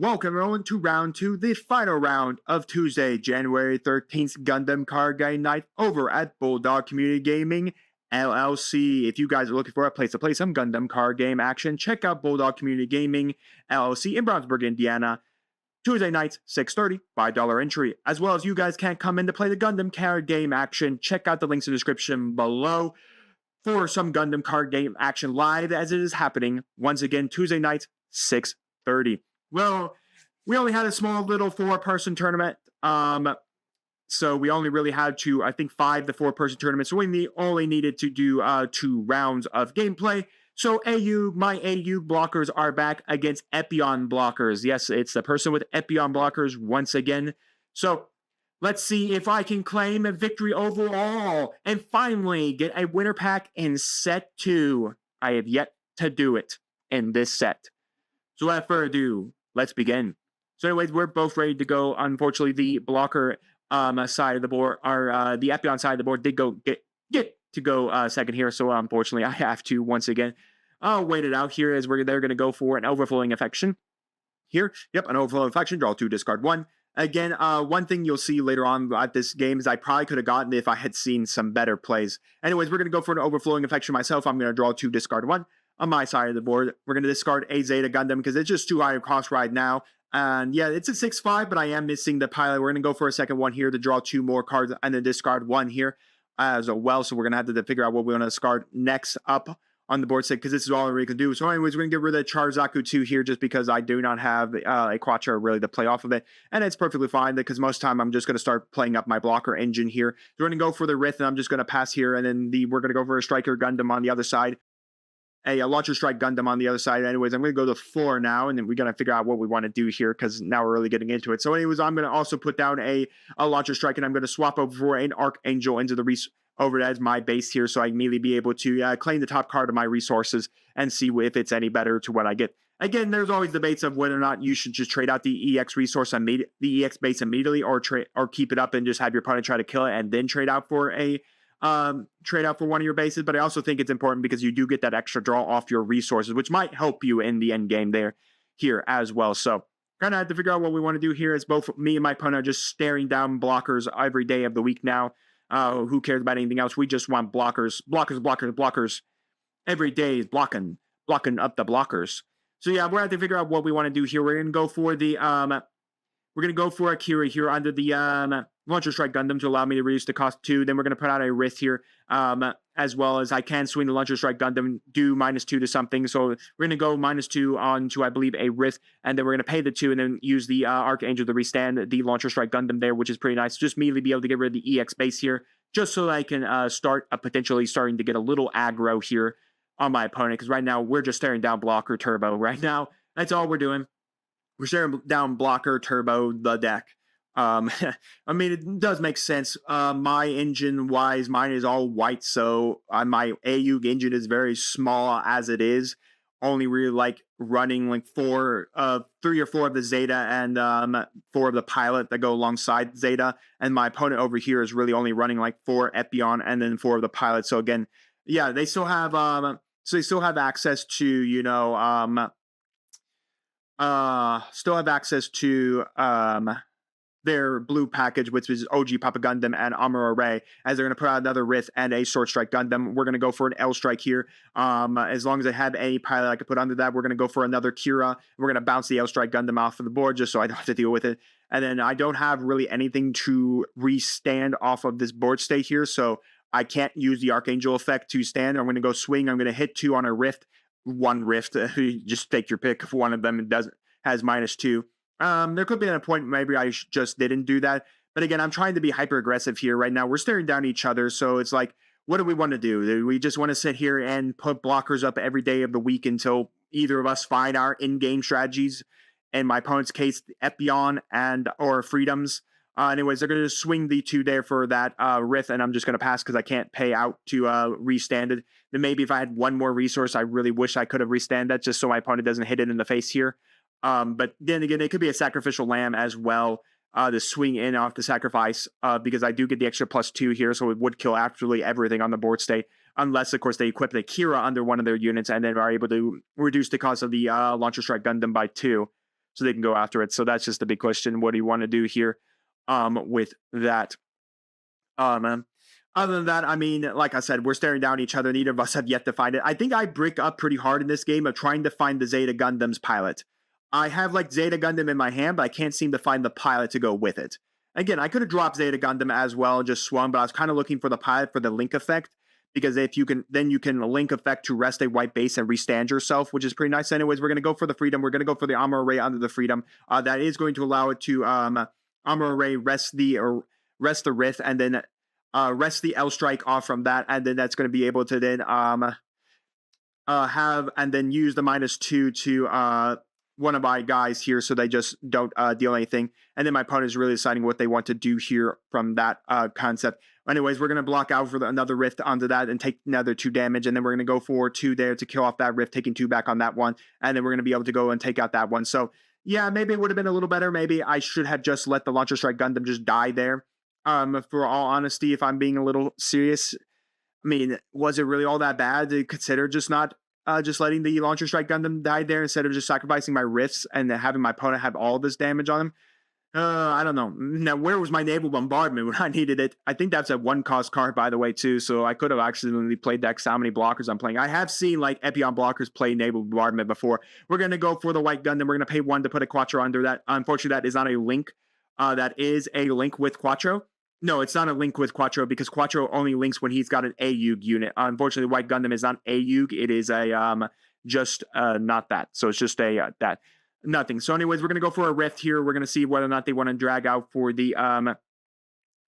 Welcome everyone to round 2, the final round of Tuesday, January 13th Gundam card game night over at Bulldog Community Gaming LLC. If you guys are looking for a place to play some Gundam card game action, check out Bulldog Community Gaming LLC in Brownsburg, Indiana. Tuesday nights, 6:30, $5 entry. As well as you guys can't come in to play the Gundam card game action, check out the links in the description below for some Gundam card game action live as it is happening once again Tuesday nights, 6:30. Well, we only had a small little 4-person tournament. So we only really had to, I think, 5 to 4-person tournaments. So we only needed to do 2 rounds of gameplay. So my AEUG blockers are back against Epyon blockers. Yes, it's the person with Epyon blockers once again. So let's see if I can claim a victory overall and finally get a winner pack in set 2. I have yet to do it in this set. So without further ado, let's begin. So anyways, we're both ready to go. Unfortunately, the blocker side of the board, or the Epyon side of the board did go get to go second here. So unfortunately, I have to once again wait it out here as they're going to go for an overflowing affection here. Yep, an overflowing affection. Draw 2, discard 1. Again, one thing you'll see later on at this game is I probably could have gotten if I had seen some better plays. Anyways, we're going to go for an overflowing affection myself. I'm going to draw 2, discard 1. On my side of the board, we're going to discard a Zeta Gundam because it's just too high a cost right now. And yeah, it's a 6/5, but I am missing the pilot. We're going to go for a second one here to draw 2 more cards and then discard 1 here as well. So we're going to have to figure out what we want to discard next up on the board set because this is all we can do. So anyways, we're going to get rid of the 𝐒𝐍𝐍𝐄 2 here just because I do not have a Quattro really to play off of it. And it's perfectly fine because most of the time I'm just going to start playing up my blocker engine here. So we're going to go for the Rith and I'm just going to pass here. And then we're going to go for a Striker Gundam on the other side. A Launcher Strike Gundam on the other side. Anyways, I'm going to go to 4 now, and then we're going to figure out what we want to do here, because now we're really getting into it. So anyways, I'm going to also put down a Launcher Strike, and I'm going to swap over for an Archangel into the over as my base here, so I can immediately be able to claim the top card of my resources and see if it's any better to what I get. Again, there's always debates of whether or not you should just trade out the EX resource, the EX base immediately, or keep it up and just have your opponent try to kill it and then trade out for one of your bases. But I also think it's important because you do get that extra draw off your resources, which might help you in the end game here as well. So kind of have to figure out what we want to do here, as both me and my opponent are just staring down blockers every day of the week now. Who cares about anything else? We just want blockers every day is blocking up the blockers. So yeah, we're going to have to figure out what we want to do here. We're going to go for the we're going to go for Akira here under the Launcher Strike Gundam to allow me to reduce the cost 2. Then we're going to put out a Rith here, as well as I can swing the Launcher Strike Gundam, do -2 to something. So we're going to go -2 on to, I believe, a Rith, and then we're going to pay the 2 and then use the Archangel to restand the Launcher Strike Gundam there, which is pretty nice. Just immediately be able to get rid of the EX base here, just so that I can start potentially starting to get a little aggro here on my opponent, because right now we're just staring down blocker turbo right now. That's all we're doing. We're staring down blocker turbo the deck. I mean, it does make sense. My engine wise, mine is all white, so my AEUG engine is very small as it is. Only really like running like 3 or 4 of the Zeta and 4 of the pilot that go alongside Zeta, and my opponent over here is really only running like 4 Epyon and then 4 of the pilot. So again, yeah, they still have access to their blue package, which is OG Papa Gundam and Armor Array, as they're going to put out another Rith and a Sword Strike Gundam. We're going to go for an L Strike here. As long as I have any pilot I could put under that, we're going to go for another Kira. We're going to bounce the L Strike Gundam off of the board just so I don't have to deal with it. And then I don't have really anything to restand off of this board state here, so I can't use the Archangel effect to stand. I'm going to go swing. I'm going to hit 2 on a Rift. 1 Rift. Just take your pick. If one of them has -2. There could be a point maybe I just didn't do that. But again, I'm trying to be hyper aggressive here right now. We're staring down each other. So it's like, what do we want to do? Do we just want to sit here and put blockers up every day of the week until either of us find our in-game strategies? In my opponent's case, Epyon or Freedoms. Anyways, they're going to swing the 2 there for that Rith, and I'm just going to pass because I can't pay out to restand it. Then maybe if I had 1 more resource, I really wish I could have restand that just so my opponent doesn't hit it in the face here. But then again, it could be a sacrificial lamb as well to swing in off the sacrifice because I do get the extra +2 here, so it would kill absolutely everything on the board state. Unless, of course, they equip the Kira under one of their units and then are able to reduce the cost of the Launcher Strike Gundam by 2. so they can go after it. So that's just the big question. What do you want to do here with that? Other than that, I mean, like I said, we're staring down each other. Neither of us have yet to find it. I think I brick up pretty hard in this game of trying to find the Zeta Gundam's pilot. I have like Zeta Gundam in my hand, but I can't seem to find the pilot to go with it. Again, I could have dropped Zeta Gundam as well and just swung, but I was kind of looking for the pilot for the link effect, because if you can, then you can link effect to rest a white base and restand yourself, which is pretty nice. Anyways, we're going to go for the Freedom. We're going to go for the Armor Array under the Freedom. That is going to allow it to Armor Array rest the Rift, and then rest the L strike off from that, and then that's going to be able to then have and then use the -2 to one of my guys here, so they just don't deal anything. And then my opponent is really deciding what they want to do here from that concept. Anyways, we're going to block out for another Rift onto that and take another 2 damage, and then we're going to go for 2 there to kill off that Rift, taking 2 back on that one, and then we're going to be able to go and take out that one. So yeah, maybe it would have been a little better. Maybe I should have just let the Launcher Strike Gundam just die there. For all honesty, if I'm being a little serious, I mean, was it really all that bad to consider just not just letting the Launcher Strike Gundam die there instead of just sacrificing my Rifts and having my opponent have all this damage on him? I don't know. Now, where was my Naval Bombardment when I needed it? I think that's a 1-cost card, by the way, too, so I could have accidentally played that, how many blockers I'm playing. I have seen, like, Epyon blockers play Naval Bombardment before. We're going to go for the White Gundam. We're going to pay 1 to put a Quattro under that. Unfortunately, that is not a link. That is a link with Quattro. No, it's not a link with Quattro, because Quattro only links when he's got an AEUG unit. Unfortunately, White Gundam is not AEUG. It is a just not that. So it's just a that. Nothing. So anyways, we're going to go for a Rift here. We're going to see whether or not they want to drag out for the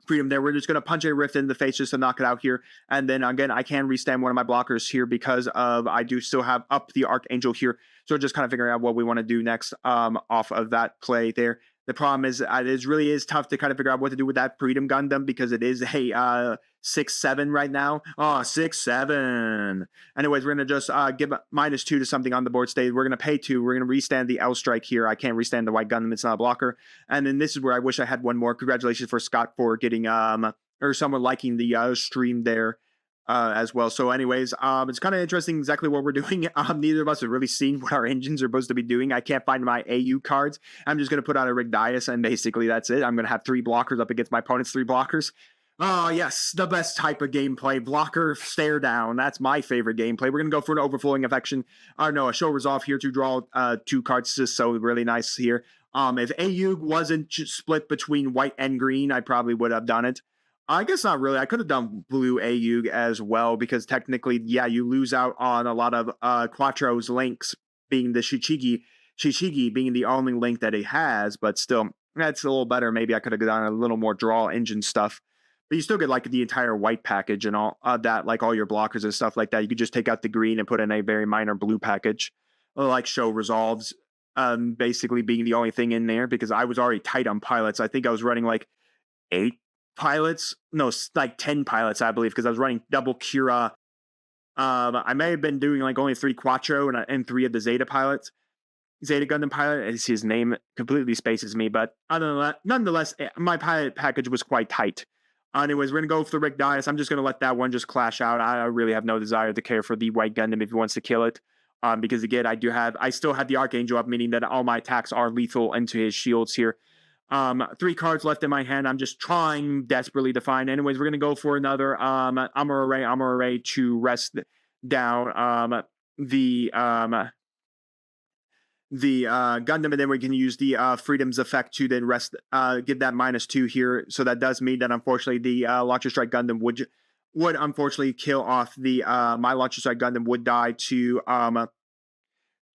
Freedom there. We're just going to punch a Rift in the face just to knock it out here. And then again, I can restand one of my blockers here because of I do still have up the Archangel here. So just kind of figuring out what we want to do next off of that play there. The problem is it really is tough to kind of figure out what to do with that Freedom Gundam, because it is a 6-7 right now. Oh, 6-7. Anyways, we're going to just give -2 to something on the board state. We're going to pay 2. We're going to restand the L strike here. I can't restand the White Gundam. It's not a blocker. And then this is where I wish I had one more. Congratulations for Scott for getting or someone liking the stream there. As well. So anyways, it's kind of interesting exactly what we're doing. Neither of us have really seen what our engines are supposed to be doing. I can't find my AU cards. I'm just going to put out a Rigdias, and basically that's it. I'm going to have 3 blockers up against my opponent's 3 blockers. Oh, yes, the best type of gameplay. Blocker, stare down. That's my favorite gameplay. We're going to go for an Overflowing Affection. No, a Show Resolve here to draw 2 cards. Just so really nice here. If AEUG wasn't split between white and green, I probably would have done it. I guess not really. I could have done blue AEUG as well, because technically, yeah, you lose out on a lot of Quattro's links, being the Shichigi being the only link that he has, but still, that's a little better. Maybe I could have done a little more draw engine stuff. But you still get like the entire white package and all that, like all your blockers and stuff like that. You could just take out the green and put in a very minor blue package, like Show Resolves, basically being the only thing in there, because I was already tight on pilots. I think I was running like 8 pilots, no, like 10 pilots, I believe, because I was running double Kira. I may have been doing like only 3 Quattro and 3 of the Zeta pilots. Zeta Gundam pilot, his name completely spaces me, but other than that, nonetheless, my pilot package was quite tight. Anyways, we're going to go for the Rick Dias. I'm just going to let that one just clash out. I really have no desire to care for the White Gundam if he wants to kill it. Because again, I still have the Archangel up, meaning that all my attacks are lethal into his shields here. 3 cards left in my hand. I'm just trying desperately to find. Anyways, we're going to go for another Armor Array to rest down the Gundam, and then we can use the Freedom's effect to then rest, give that -2 here. So that does mean that unfortunately the Launcher Strike Gundam would unfortunately kill off the my Launcher Strike Gundam would die to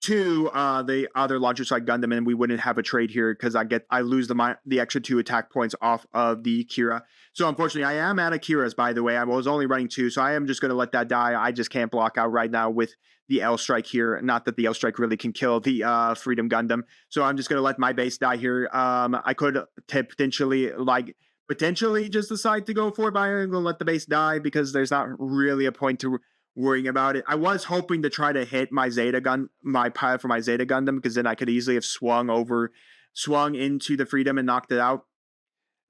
the other Launcher Strike Gundam, and we wouldn't have a trade here because I lose the extra 2 attack points off of the Kira. So unfortunately, I am out of Kiras, by the way. I was only running 2, so I am just going to let that die. I just can't block out right now with the L Strike here. Not that the L Strike really can kill the Freedom Gundam. So I'm just going to let my base die here. I could potentially just decide to go for it, but I'm going to let the base die because there's not really a point to worrying about it. I was hoping to try to hit my pilot for my Zeta Gundam, because then I could easily have swung into the Freedom and knocked it out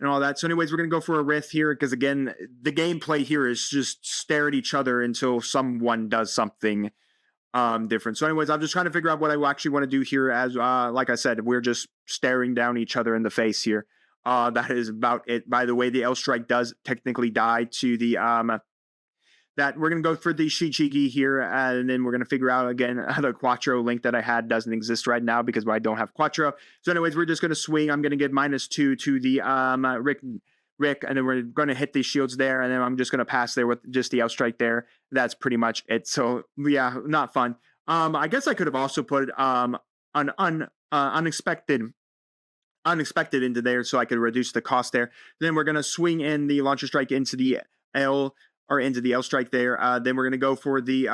and all that. So anyways, we're going to go for a Rift here, because again, the gameplay here is just stare at each other until someone does something. different. So anyways, I'm just trying to figure out what I actually want to do here. As like I said, we're just staring down each other in the face here. That is about it. By the way, the 𝐿 does technically die to the that we're going to go for the 𝐒𝐓𝐾𝐒 here, and then we're going to figure out, again, the Quattro link that I had doesn't exist right now because I don't have Quattro. So anyways, we're just going to swing. I'm going to give -2 to the Rick, and then we're going to hit these shields there, and then I'm just going to pass there with just the 𝐿 there. That's pretty much it. So, yeah, not fun. I guess I could have also put an unexpected into there so I could reduce the cost there. Then we're going to swing in the Launcher Strike into the into the 𝐿 there. Then we're going to go for the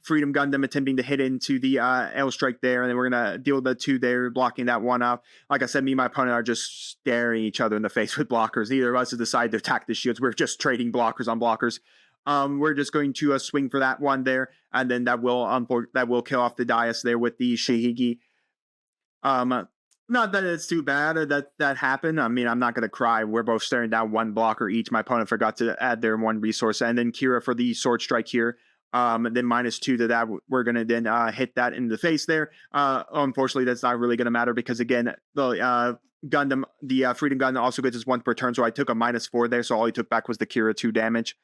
Freedom Gundam attempting to hit into the 𝐿 there, and then we're going to deal the 2 there, blocking that one up. Like I said, me and my opponent are just staring each other in the face with blockers. Neither of us has decided to attack the shields. We're just trading blockers on blockers. We're just going to swing for that one there, and then that will kill off the Dais there with the 𝐒𝐓𝐾𝐒. Not that it's too bad or that happened. I mean, I'm not going to cry. We're both staring down one blocker each. My opponent forgot to add their one resource. And then Kira for the Sword Strike here. Then -2 to that. We're going to then hit that in the face there. Unfortunately, that's not really going to matter because, again, the Gundam, the Freedom Gundam also gets his 1 per turn. So I took a -4 there. So all he took back was the Kira 2 damage,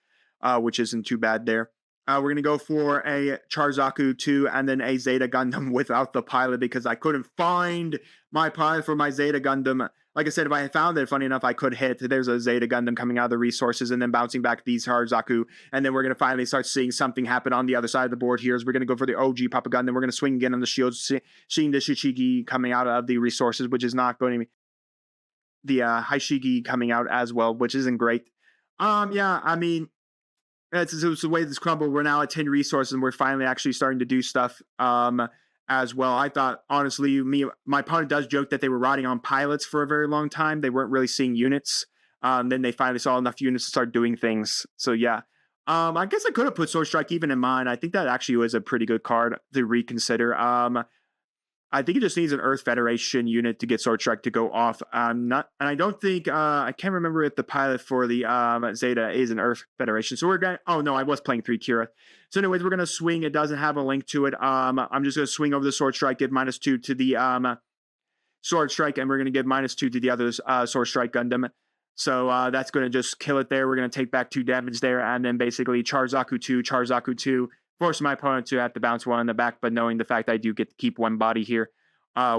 which isn't too bad there. We're going to go for a 𝐒𝐍𝐍𝐄 2 and then a Zeta Gundam without the pilot because I couldn't find my pilot for my Zeta Gundam. Like I said, if I had found it, funny enough, I could hit. There's a Zeta Gundam coming out of the resources and then bouncing back these 𝐒𝐍𝐍𝐄. And then we're going to finally start seeing something happen on the other side of the board here. We're going to go for the OG Papa Gundam. We're going to swing again on the shields, seeing the 𝐒𝐓𝐾𝐒 coming out of the resources, which is not going to be the 𝐒𝐓𝐾𝐒 coming out as well, which isn't great. Yeah, I mean, it's the way this crumbled. We're now at 10 resources, and we're finally actually starting to do stuff as well. I thought, honestly, my opponent does joke that they were riding on pilots for a very long time. They weren't really seeing units. Then they finally saw enough units to start doing things. So, yeah. I guess I could have put Sword Strike even in mine. I think that actually was a pretty good card to reconsider. I think it just needs an Earth Federation unit to get Sword Strike to go off. And I don't think I can't remember if the pilot for the Zeta is an Earth Federation. So we're going. Oh no, I was playing 3 Kira. So anyways, we're gonna swing. It doesn't have a link to it. I'm just gonna swing over the Sword Strike, give -2 to the Sword Strike, and we're gonna give -2 to the other Sword Strike Gundam. So that's gonna just kill it there. We're gonna take back 2 damage there, and then basically 𝐒𝐍𝐍𝐄 2, 𝐒𝐍𝐍𝐄 2. Force my opponent to have to bounce 1 in the back, but knowing the fact I do get to keep 1 body here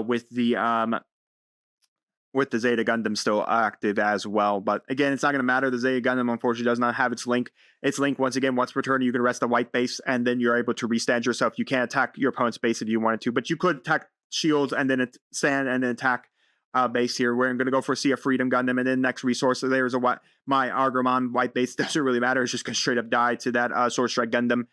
with the Zeta Gundam still active as well. But again, it's not going to matter. The Zeta Gundam, unfortunately, does not have its link. Its link, once again, once per turn, you can rest the white base, and then you're able to restand yourself. You can't attack your opponent's base if you wanted to, but you could attack shields and then stand and then attack base here. We're going to go for Sea of Freedom Gundam, and then next resource, so there's my _Agramon white base. Doesn't really matter. It's just going to straight up die to that Sword Strike Gundam.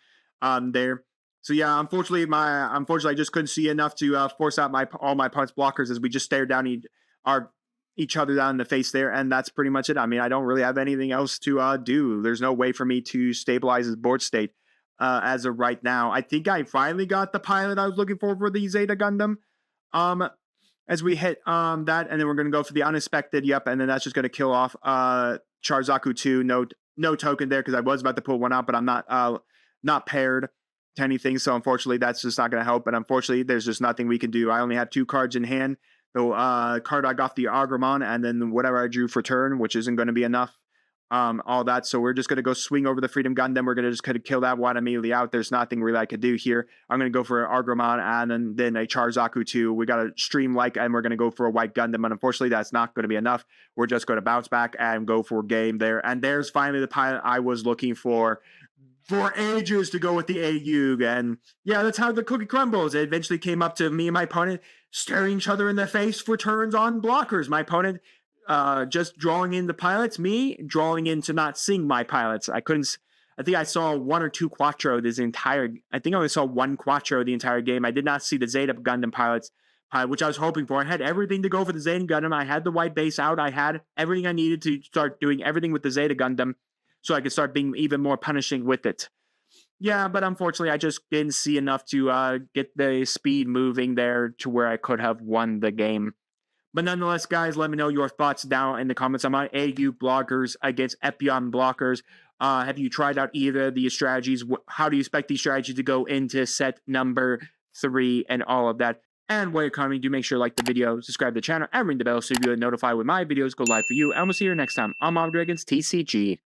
There. So yeah, unfortunately, I just couldn't see enough to force out all my opponent's blockers as we just stared down each other down in the face there, and that's pretty much it. I mean, I don't really have anything else to do. There's no way for me to stabilize his board state as of right now. I think I finally got the pilot I was looking for the Zeta Gundam. As we hit that, and then we're going to go for the unexpected. Yep, and then that's just going to kill off 𝐒𝐍𝐍𝐄 2. No token there because I was about to pull one out, but I'm not paired to anything, so unfortunately that's just not going to help. But unfortunately there's just nothing we can do. I only have 2 cards in hand. The card I got the Agramon, and then whatever I drew for turn, which isn't going to be enough. All that, so we're just going to go swing over the Freedom Gundam. We're going to just kind of kill that one immediately out. There's nothing really I could do here. I'm going to go for an Agramon and then a 𝐒𝐍𝐍𝐄 2. We got a stream and we're going to go for a white Gundam, and unfortunately that's not going to be enough. We're just going to bounce back and go for game there. And there's finally the pilot I was looking for ages to go with the AEUG. And yeah, that's how the cookie crumbles. It eventually came up to me and my opponent staring each other in the face for turns on blockers. My opponent just drawing in the pilots, me drawing into not seeing my pilots. I think I saw 1 or 2 Quattro I think I only saw 1 Quattro the entire game. I did not see the Zeta Gundam pilots, which I was hoping for. I had everything to go for the Zeta Gundam. I had the white base out. I had everything I needed to start doing everything with the Zeta Gundam, so I could start being even more punishing with it. Yeah, but unfortunately, I just didn't see enough to get the speed moving there to where I could have won the game. But nonetheless, guys, let me know your thoughts down in the comments. I'm on AEUG blockers against Epyon blockers. Have you tried out either of these strategies? How do you expect these strategies to go into set number 3 and all of that? And while you're commenting, do make sure to like the video, subscribe to the channel, and ring the bell so you'll be notified when my videos go live for you. And we'll see you next time on Mob Dragons TCG.